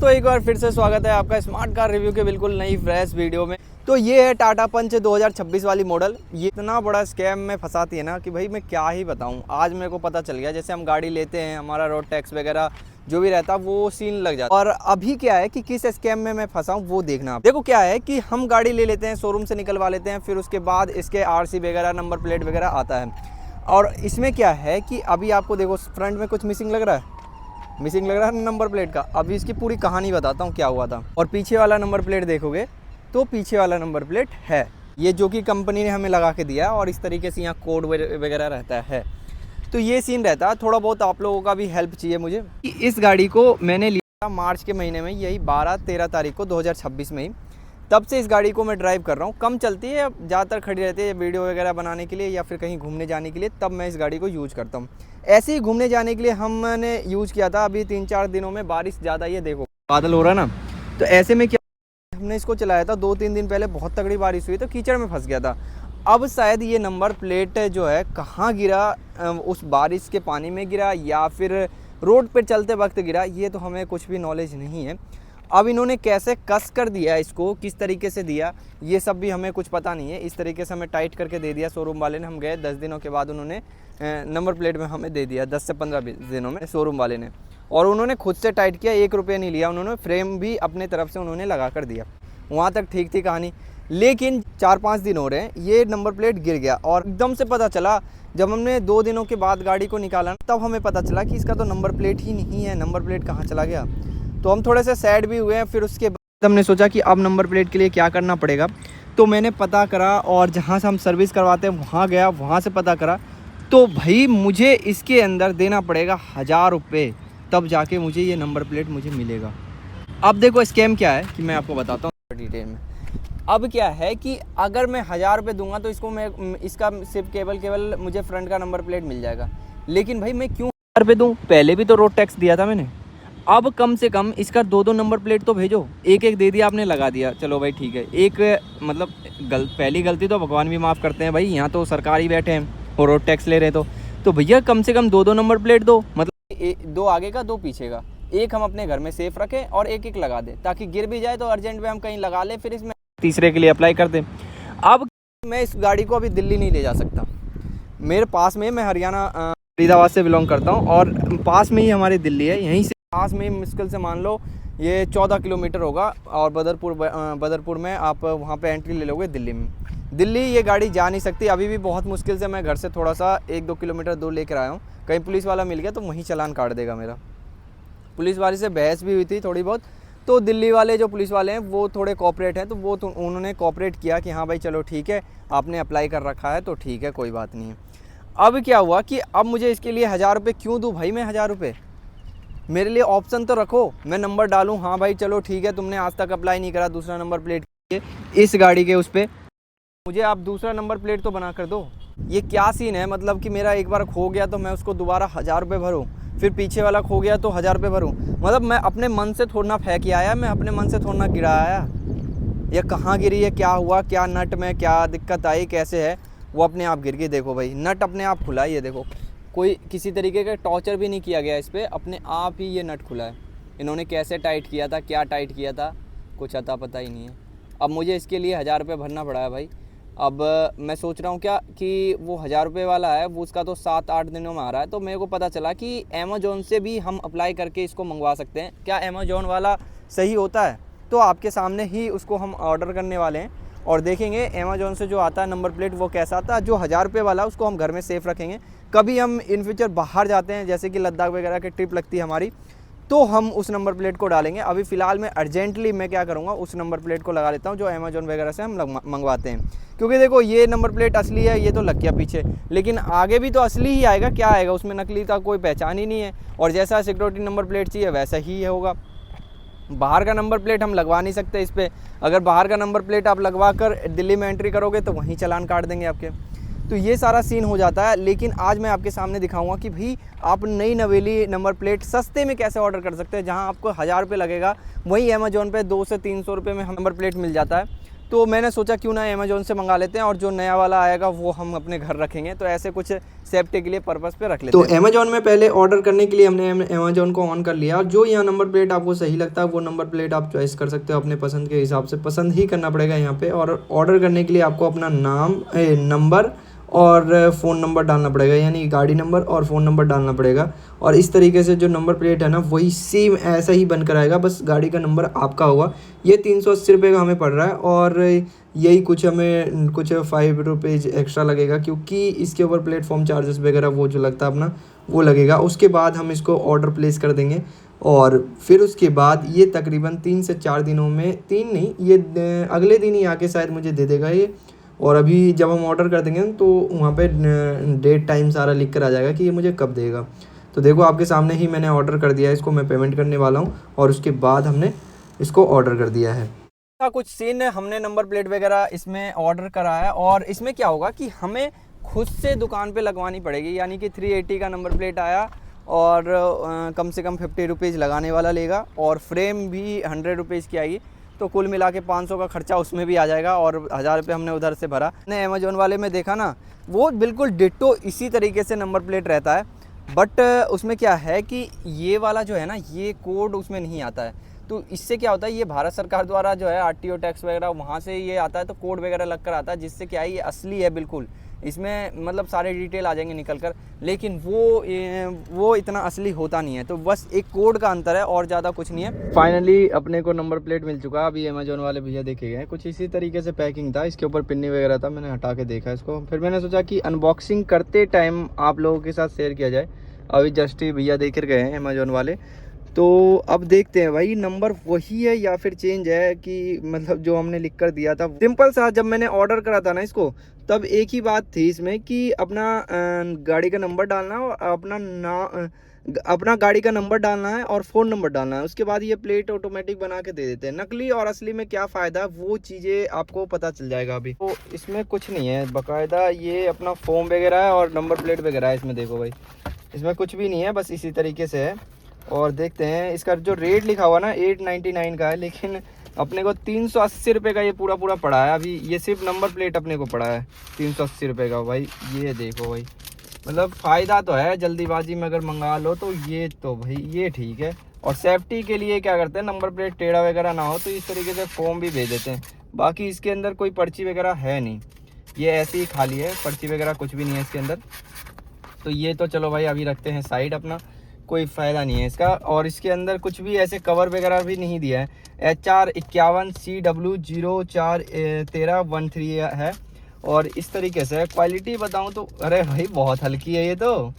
दोस्तों, एक बार फिर से स्वागत है आपका स्मार्ट कार रिव्यू के बिल्कुल नई फ्रेश वीडियो में। तो ये है टाटा पंच 2026 वाली मॉडल। ये इतना बड़ा स्कैम में फंसाती है ना कि भाई मैं क्या ही बताऊं। आज मेरे को पता चल गया, जैसे हम गाड़ी लेते हैं हमारा रोड टैक्स वगैरह जो भी रहता है वो सीन लग जाता है। और अभी क्या है कि किस स्कैम में मैं फंसा हूँ वो देखना। देखो क्या है कि हम गाड़ी ले लेते हैं, शोरूम से निकलवा लेते हैं, फिर उसके बाद इसके आरसी वगैरह नंबर प्लेट वगैरह आता है। और इसमें क्या है कि अभी आपको देखो फ्रंट में कुछ मिसिंग लग रहा है नंबर प्लेट का। अभी इसकी पूरी कहानी बताता हूँ क्या हुआ था। और पीछे वाला नंबर प्लेट देखोगे तो पीछे वाला नंबर प्लेट है ये, जो कि कंपनी ने हमें लगा के दिया है और इस तरीके से यहाँ कोड वगैरह रहता है। तो ये सीन रहता है। थोड़ा बहुत आप लोगों का भी हेल्प चाहिए मुझे। इस गाड़ी को मैंने लिया मार्च के महीने में, यही 12-13 तारीख को 2026 में ही। तब से इस गाड़ी को मैं ड्राइव कर रहा हूँ। कम चलती है, ज़्यादातर खड़ी रहती है वीडियो वगैरह बनाने के लिए या फिर कहीं घूमने जाने के लिए, तब मैं इस गाड़ी को यूज़ करता हूँ। ऐसे ही घूमने जाने के लिए हमने यूज़ किया था। अभी 3-4 दिनों में बारिश ज़्यादा, ये देखो बादल हो रहा ना, तो ऐसे में क्या हमने इसको चलाया था 2-3 दिन पहले, बहुत तगड़ी बारिश हुई तो कीचड़ में फंस गया था। अब शायद ये नंबर प्लेट जो है कहाँ गिरा, उस बारिश के पानी में गिरा या फिर रोड पे चलते वक्त गिरा, ये तो हमें कुछ भी नॉलेज नहीं है। अब इन्होंने कैसे कस कर दिया इसको, किस तरीके से दिया, ये सब भी हमें कुछ पता नहीं है। इस तरीके से हमें टाइट करके दे दिया शोरूम वाले ने। हम गए 10 दिनों के बाद उन्होंने नंबर प्लेट में हमें दे दिया, 10 से 15 दिनों में शोरूम वाले ने। और उन्होंने खुद से टाइट किया, 1 रुपये नहीं लिया उन्होंने। फ्रेम भी अपने तरफ से उन्होंने लगा कर दिया। वहाँ तक ठीक थी कहानी। लेकिन 4-5 दिन हो रहे हैं, ये नंबर प्लेट गिर गया। और एकदम से पता चला जब हमने 2 दिनों के बाद गाड़ी को निकाला, तब हमें पता चला कि इसका तो नंबर प्लेट ही नहीं है। नंबर प्लेट कहाँ चला गया, तो हम थोड़े से सैड भी हुए हैं। फिर उसके बाद हमने सोचा कि अब नंबर प्लेट के लिए क्या करना पड़ेगा। तो मैंने पता करा और जहाँ से हम सर्विस करवाते हैं वहाँ गया, वहाँ से पता करा तो भाई मुझे इसके अंदर देना पड़ेगा 1000 रुपये, तब जाके मुझे ये नंबर प्लेट मुझे मिलेगा। अब देखो स्कैम क्या है कि मैं आपको बताता हूँ डिटेल में। अब क्या है कि अगर मैं 1000 रुपये दूंगा तो इसका सिर्फ केवल मुझे फ्रंट का नंबर प्लेट मिल जाएगा। लेकिन भाई मैं क्यों 1000 रुपये दूँ, पहले भी तो रोड टैक्स दिया था मैंने। अब कम से कम इसका 2-2 नंबर प्लेट तो भेजो। एक दे दिया आपने, लगा दिया, चलो भाई ठीक है। एक मतलब पहली गलती तो भगवान भी माफ़ करते हैं भाई, यहाँ तो सरकार ही बैठे हैं और रोड टैक्स ले रहे तो भैया कम से कम 2-2 नंबर प्लेट दो। मतलब 2 आगे का 2 पीछे का, एक हम अपने घर में सेफ रखें और एक लगा दें, ताकि गिर भी जाए तो अर्जेंट में हम कहीं लगा लें, फिर इसमें तीसरे के लिए अप्लाई कर दें। अब मैं इस गाड़ी को अभी दिल्ली नहीं ले जा सकता। मेरे पास में, मैं हरियाणा फरीदाबाद से बिलोंग करता हूँ और पास में ही हमारी दिल्ली है। यहीं से पास में मुश्किल से मान लो ये 14 किलोमीटर होगा। और बदरपुर में आप वहाँ पे एंट्री ले लोगे दिल्ली में। दिल्ली ये गाड़ी जा नहीं सकती अभी भी। बहुत मुश्किल से मैं घर से थोड़ा सा 1-2 किलोमीटर दूर लेकर आया हूँ। कहीं पुलिस वाला मिल गया तो वहीं चालान काट देगा मेरा। पुलिस वाले से बहस भी हुई थी थोड़ी बहुत, तो दिल्ली वाले जो पुलिस वाले हैं वो थोड़े कॉपरेट हैं, तो वो तो उन्होंने कॉपरेट किया कि हाँ भाई चलो ठीक है, आपने अप्लाई कर रखा है तो ठीक है, कोई बात नहीं है। अब क्या हुआ कि अब मुझे इसके लिए 1000 रुपये क्यों दूँ भाई मैं 1000 रुपये? मेरे लिए ऑप्शन तो रखो, मैं नंबर डालूँ, हाँ भाई चलो ठीक है, तुमने आज तक अप्लाई नहीं करा दूसरा नंबर प्लेट के इस गाड़ी के उस पर, मुझे आप दूसरा नंबर प्लेट तो बना कर दो। ये क्या सीन है, मतलब कि मेरा एक बार खो गया तो मैं उसको दोबारा 1000 रुपये भरूँ, फिर पीछे वाला खो गया तो 1000 रुपये भरूँ। मतलब मैं अपने मन से थोड़ा फेंक के आया, मैं अपने मन से थोड़ा गिरा आया। ये कहाँ गिरी है, क्या हुआ, क्या नट में क्या दिक्कत आई, कैसे है, वो अपने आप गिर गई। देखो भाई नट अपने आप खुला है, ये देखो, कोई किसी तरीके का टॉर्चर भी नहीं किया गया इस पर, अपने आप ही ये नट खुला है। इन्होंने कैसे टाइट किया था, क्या टाइट किया था, कुछ अता पता ही नहीं है। अब मुझे इसके लिए 1000 रुपये भरना पड़ा है भाई। अब मैं सोच रहा हूँ क्या कि वो 1000 रुपये वाला है वो उसका तो 7-8 दिनों में आ रहा है। तो मेरे को पता चला कि अमेज़ॉन से भी हम अप्लाई करके इसको मंगवा सकते हैं। क्या अमेज़ॉन वाला सही होता है? तो आपके सामने ही उसको हम ऑर्डर करने वाले हैं और देखेंगे अमेज़ॉन से जो आता है नंबर प्लेट वो कैसा आता है। जो 1000 रुपये वाला उसको हम घर में सेफ रखेंगे। कभी हम इन फ्यूचर बाहर जाते हैं, जैसे कि लद्दाख वगैरह की ट्रिप लगती है हमारी, तो हम उस नंबर प्लेट को डालेंगे। अभी फ़िलहाल में अर्जेंटली मैं क्या करूँगा, उस नंबर प्लेट को लगा लेता हूँ जो अमेज़ॉन वगैरह से हम मंगवाते हैं। क्योंकि देखो ये नंबर प्लेट असली है, ये तो लग गया पीछे, लेकिन आगे भी तो असली ही आएगा। क्या आएगा उसमें, नकली का कोई पहचान ही नहीं है। और जैसा सिक्योरिटी नंबर प्लेट चाहिए वैसा ही होगा। बाहर का नंबर प्लेट हम लगवा नहीं सकते इस पर। अगर बाहर का नंबर प्लेट आप लगवा कर दिल्ली में एंट्री करोगे तो वहीं चालान काट देंगे आपके। तो ये सारा सीन हो जाता है। लेकिन आज मैं आपके सामने दिखाऊंगा कि भाई आप नई नवेली नंबर प्लेट सस्ते में कैसे ऑर्डर कर सकते हैं। जहां आपको 1000 रुपये लगेगा वहीं अमेज़ॉन पे 200 से 300 रुपये में नंबर प्लेट मिल जाता है। तो मैंने सोचा क्यों ना अमेज़ोन से मंगा लेते हैं और जो नया वाला आएगा वो हम अपने घर रखेंगे। तो ऐसे कुछ सेफ्टी के लिए पर्पस पे रख लेते हैं। तो अमेज़ोन में पहले ऑर्डर करने के लिए हमने अमेज़ोन को ऑन कर लिया। जो यहाँ नंबर प्लेट आपको सही लगता है वो नंबर प्लेट आप चॉइस कर सकते हो अपने पसंद के हिसाब से। पसंद ही करना पड़ेगा यहाँ पे। और ऑर्डर करने के लिए आपको अपना नाम नंबर और फ़ोन नंबर डालना पड़ेगा, यानी गाड़ी नंबर और फ़ोन नंबर डालना पड़ेगा। और इस तरीके से जो नंबर प्लेट है ना वही सेम ऐसा ही बनकर आएगा, बस गाड़ी का नंबर आपका होगा। ये 380 रुपये का हमें पड़ रहा है और यही कुछ हमें कुछ 5 रुपीज़ एक्स्ट्रा लगेगा, क्योंकि इसके ऊपर प्लेटफॉर्म चार्जेस वगैरह वो जो लगता है अपना वो लगेगा। उसके बाद हम इसको ऑर्डर प्लेस कर देंगे और फिर उसके बाद ये तकरीबन 3 से 4 दिनों में, 3 नहीं, ये अगले दिन ही आके शायद मुझे दे देगा ये। और अभी जब हम ऑर्डर कर देंगे तो वहाँ पे डेट टाइम सारा लिख कर आ जाएगा कि ये मुझे कब देगा। तो देखो आपके सामने ही मैंने ऑर्डर कर दिया है इसको, मैं पेमेंट करने वाला हूँ और उसके बाद हमने इसको ऑर्डर कर दिया है। कुछ सीन हमने नंबर प्लेट वगैरह इसमें ऑर्डर करा है और इसमें क्या होगा कि हमें खुद से दुकान पे लगवानी पड़ेगी, यानी कि 380 का नंबर प्लेट आया और कम से कम 50 रुपीज़ लगाने वाला लेगा और फ्रेम भी 100 रुपीज़ की आएगी। तो कुल मिला के 500 का खर्चा उसमें भी आ जाएगा और 1000 रुपये हमने उधर से भरा। मैंने अमेज़ोन वाले में देखा ना, वो बिल्कुल डिट्टो इसी तरीके से नंबर प्लेट रहता है, बट उसमें क्या है कि ये वाला जो है ना, ये कोड उसमें नहीं आता है। तो इससे क्या होता है, ये भारत सरकार द्वारा जो है आरटीओ टैक्स वगैरह वहाँ से ये आता है, तो कोड वगैरह लग कर आता है, जिससे क्या है ये असली है बिल्कुल। इसमें मतलब सारे डिटेल आ जाएंगे निकल कर, लेकिन वो इतना असली होता नहीं है। तो बस एक कोड का अंतर है और ज़्यादा कुछ नहीं है। फाइनली अपने को नंबर प्लेट मिल चुका। अभी अमेज़ोन वाले भैया देखे गए कुछ इसी तरीके से पैकिंग था, इसके ऊपर पिन्नी वगैरह था, मैंने हटा के देखा इसको। फिर मैंने सोचा कि अनबॉक्सिंग करते टाइम आप लोगों के साथ शेयर किया जाए। अभी जस्ट ही भैया देख कर गए हैं अमेज़ोन वाले, तो अब देखते हैं भाई नंबर वही है या फिर चेंज है, कि मतलब जो हमने लिख कर दिया था। सिंपल सा, जब मैंने ऑर्डर करा था ना इसको, तब एक ही बात थी इसमें कि अपना गाड़ी का नंबर डालना और अपना गाड़ी का नंबर डालना है और फ़ोन नंबर डालना है। उसके बाद ये प्लेट ऑटोमेटिक बना के दे देते हैं। नकली और असली में क्या फ़ायदा, वो चीज़ें आपको पता चल जाएगा अभी। तो इसमें कुछ नहीं है, बाकायदा ये अपना फॉर्म वगैरह है और नंबर प्लेट वगैरह है। इसमें देखो भाई, इसमें कुछ भी नहीं है, बस इसी तरीके से है। और देखते हैं इसका जो रेट लिखा हुआ ना 899 का है, लेकिन अपने को 380 रुपये का ये पूरा पड़ा है। अभी ये सिर्फ नंबर प्लेट अपने को पड़ा है 380 रुपये का। भाई ये देखो भाई, मतलब फ़ायदा तो है, जल्दीबाजी में अगर मंगा लो तो ये तो भाई ये ठीक है। और सेफ्टी के लिए क्या करते हैं, नंबर प्लेट टेढ़ा वगैरह ना हो तो इस तरीके से फॉर्म भी भेज देते हैं। बाकी इसके अंदर कोई पर्ची वगैरह है नहीं, ये ऐसे ही खाली है, पर्ची वगैरह कुछ भी नहीं है इसके अंदर। तो ये तो चलो भाई अभी रखते हैं साइड, अपना कोई फ़ायदा नहीं है इसका। और इसके अंदर कुछ भी ऐसे कवर वगैरह भी नहीं दिया है। HR51CW041313 है। और इस तरीके से क्वालिटी बताऊं तो अरे भाई बहुत हल्की है ये तो,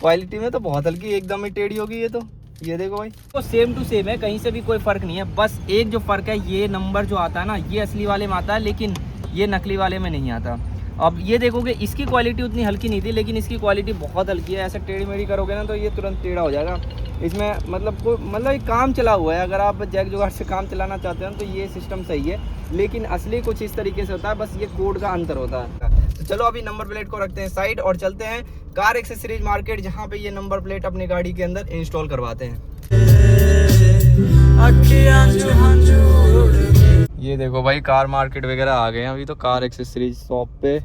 क्वालिटी में तो बहुत हल्की, एकदम ही टेढ़ी होगी ये तो। ये देखो भाई, तो सेम टू सेम है, कहीं से भी कोई फ़र्क नहीं है। बस एक जो फ़र्क है, ये नंबर जो आता है ना, ये असली वाले में आता है, लेकिन ये नकली वाले में नहीं आता। अब ये देखोगे इसकी क्वालिटी उतनी हल्की नहीं थी, लेकिन इसकी क्वालिटी बहुत हल्की है। ऐसे टेढ़ी मेढ़ी करोगे ना तो ये तुरंत टेढ़ा हो जाएगा। इसमें मतलब एक काम चला हुआ है, अगर आप जैक जुगाड़ से काम चलाना चाहते हैं तो ये सिस्टम सही है, लेकिन असली कुछ इस तरीके से होता है, बस ये कोड का अंतर होता है। तो चलो अभी नंबर प्लेट को रखते हैं साइड और चलते हैं कार एक्सेसरीज मार्केट, जहाँ पे ये नंबर प्लेट अपनी गाड़ी के अंदर इंस्टॉल करवाते हैं। ये देखो भाई, कार मार्केट वगैरह आ गए हैं अभी तो। कार एक्सेसरीज शॉप पे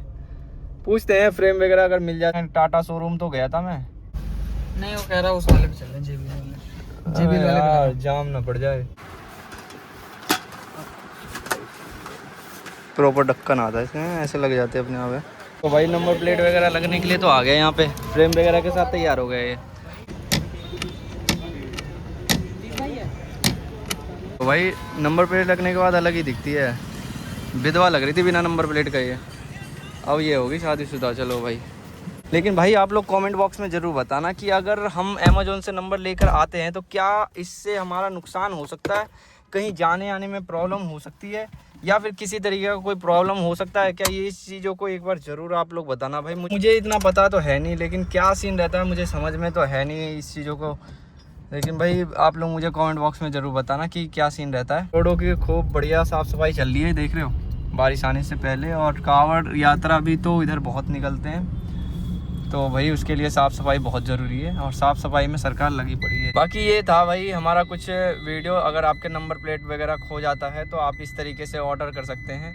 पूछते हैं फ्रेम वगैरह अगर मिल जाए। टाटा शोरूम तो गया था मैं, नहीं वो कह रहा उस वाले पे चल रहे हैं, जेबीएल वाले यार जाम ना पड़ जाए। प्रॉपर ढक्कन आता है इसमें, ऐसे लग जाते हैं अपने आप है। तो भाई नंबर प्लेट वगैरह लगने के लिए तो आ गए यहाँ पे, फ्रेम वगैरह के साथ तैयार हो गए ये। तो भाई नंबर प्लेट लगने के बाद अलग ही दिखती है, विधवा लग रही थी बिना नंबर प्लेट का ये, अब ये होगी शादीशुदा। चलो भाई, लेकिन भाई आप लोग कमेंट बॉक्स में ज़रूर बताना कि अगर हम अमेज़ोन से नंबर लेकर आते हैं तो क्या इससे हमारा नुकसान हो सकता है, कहीं जाने आने में प्रॉब्लम हो सकती है, या फिर किसी तरीके का कोई प्रॉब्लम हो सकता है क्या। ये इस चीज़ों को एक बार ज़रूर आप लोग बताना भाई। मुझे इतना पता तो है नहीं, लेकिन क्या सीन रहता है मुझे समझ में तो है नहीं इस चीज़ों को। लेकिन भाई आप लोग मुझे कमेंट बॉक्स में ज़रूर बताना कि क्या सीन रहता है। रोडों की खूब बढ़िया साफ़ सफाई चल रही है, देख रहे हो, बारिश आने से पहले। और कावड़ यात्रा भी तो इधर बहुत निकलते हैं, तो भाई उसके लिए साफ़ सफाई बहुत ज़रूरी है और साफ़ सफाई में सरकार लगी पड़ी है। बाकी ये था भाई हमारा कुछ वीडियो। अगर आपके नंबर प्लेट वगैरह खो जाता है तो आप इस तरीके से ऑर्डर कर सकते हैं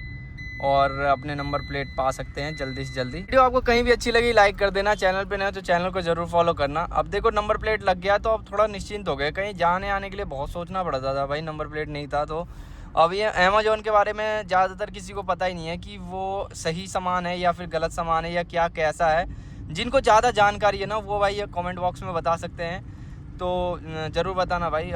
और अपने नंबर प्लेट पा सकते हैं जल्दी से जल्दी। वीडियो आपको कहीं भी अच्छी लगी लाइक कर देना, चैनल पे नए हो तो चैनल को जरूर फॉलो करना। अब देखो नंबर प्लेट लग गया तो अब थोड़ा निश्चिंत हो गए, कहीं जाने आने के लिए बहुत सोचना पड़ता था भाई, नंबर प्लेट नहीं था। तो अब ये अमेज़ॉन के बारे में ज़्यादातर किसी को पता ही नहीं है कि वो सही सामान है या फिर गलत सामान है या क्या कैसा है। जिनको ज़्यादा जानकारी है ना वो भाई कमेंट बॉक्स में बता सकते हैं, तो ज़रूर बताना भाई।